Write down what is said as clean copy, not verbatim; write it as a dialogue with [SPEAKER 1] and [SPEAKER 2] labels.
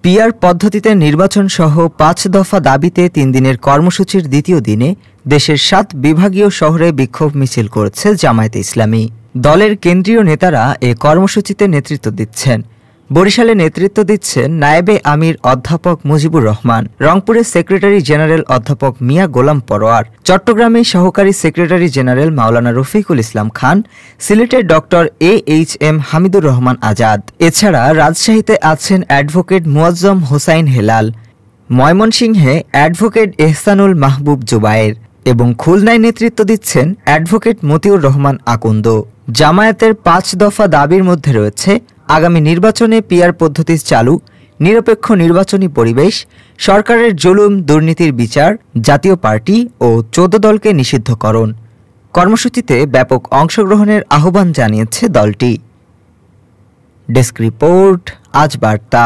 [SPEAKER 1] PR পদ্ধতিতে নির্বাচন সহ ৫ দফা দাবিতে ৩ দিনের কর্মসূচির দ্বিতীয় দিনে দেশের ৭ বিভাগীয় শহরে বিক্ষোভ মিছিল করেছে জামায়াতে ইসলামী। দলের কেন্দ্রীয় নেতারা এ কর্মসূচিতে নেতৃত্ব দিচ্ছেন। বরিশালে নেতৃত্ব দিচ্ছেন নায়েবে আমির অধ্যাপক মুজিবুর রহমান, রংপুরে সেক্রেটারি জেনারেল অধ্যাপক মিয়া গোলাম পরোয়ার, চট্টগ্রামে সহকারী সেক্রেটারি জেনারেল মাওলানা রফিকুল ইসলাম খান, সিলেটের ডক্টর AHM হামিদুর রহমান আজাদ। এছাড়া রাজশাহীতে আছেন অ্যাডভোকেট মুয়াজ্জম হোসাইন হেলাল, ময়মনসিংহে অ্যাডভোকেট এহসানুল মাহবুব জুবায়ের এবং খুলনায় নেতৃত্ব দিচ্ছেন অ্যাডভোকেট মতিউর রহমান আকন্দ। জামায়াতের ৫ দফা দাবির মধ্যে রয়েছে আগামী নির্বাচনে পিআর পদ্ধতি চালু, নিরপেক্ষ নির্বাচনী পরিবেশ, সরকারের জুলুম দুর্নীতির বিচার, জাতীয় পার্টি ও ১৪ দলকে নিষিদ্ধকরণ। কর্মসূচিতে ব্যাপক অংশগ্রহণের আহ্বান জানিয়েছে দলটি। ডেস্ক রিপোর্ট, আজ বার্তা।